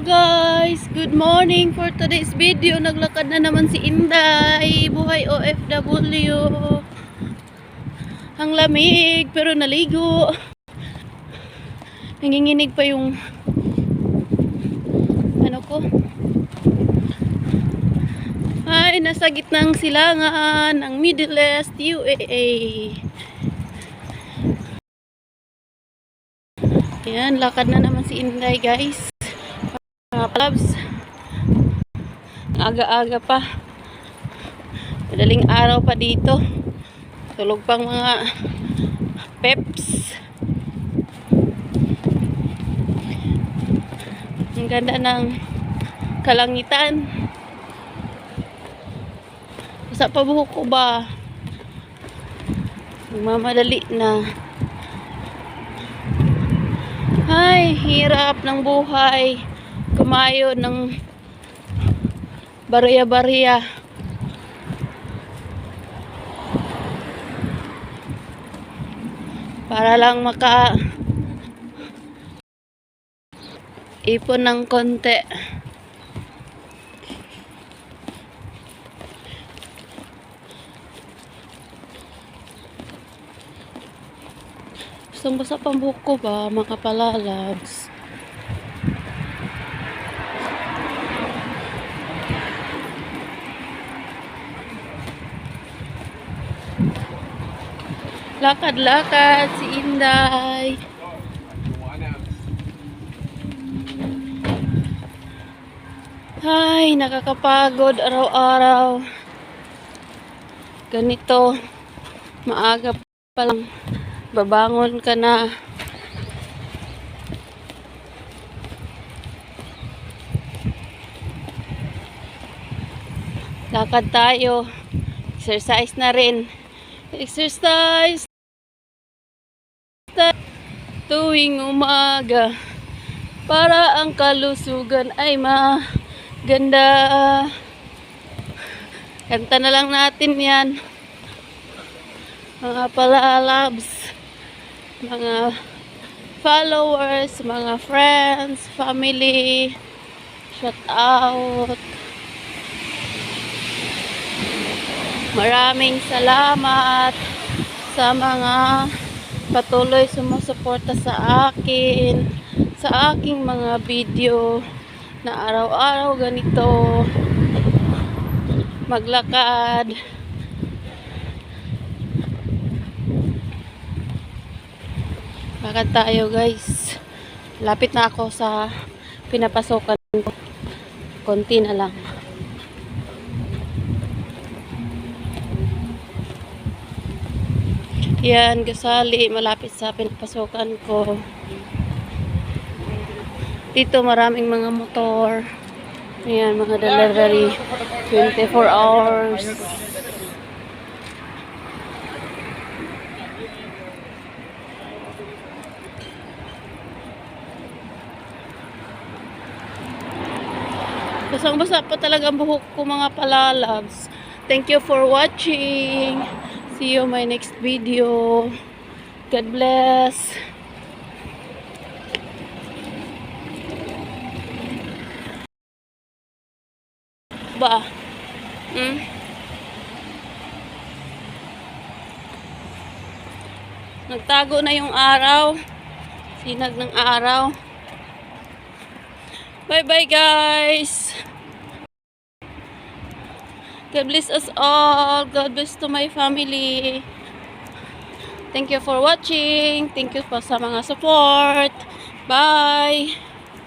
guys! Good morning for today's video. Naglakad na naman si Inday. Buhay OFW. Ang lamig pero naligo. Nanginginig pa yung ano ko. Ay, nasa gitnang silangan ng Middle East, UAE. Ayan, lakad na naman si Inday guys. Palabs, aga-aga pa, madaling araw pa dito, tulog pang mga peps. Ang ganda ng kalangitan. Basta pa buhok ko ba, mamadali na. Ay, hirap ng buhay. Kumayo ng bariya-bariya. Para lang maka ipon ng konti. Basta pang buhok ko ba, mga palalabs. Lakad-lakad si Inday. Ay, nakakapagod araw-araw. Ganito, maaga pa lang, babangon ka na. Lakad tayo. Exercise na rin. Exercise tuwing umaga para ang kalusugan ay maganda. Kanta na lang natin yan, mga palalabs, mga followers, mga friends, family. Shout out. Maraming salamat sa mga patuloy sumusuporta sa akin, sa aking mga video na araw-araw ganito maglakad. Lakad tayo guys. Lapit na ako sa pinapasokan ko. Konti na lang. Yan, Gasali, malapit sa pinapasokan ko. Dito maraming mga motor. Ayan, mga delivery. 24 hours. Basang-basa pa talaga ang buhok ko, mga palalabs. Thank you for watching. See you my next video. God bless. Ba? Nagtago na yung araw. Sinag ng araw. Bye-bye guys. God bless us all. God bless to my family. Thank you for watching. Thank you po sa mga support. Bye.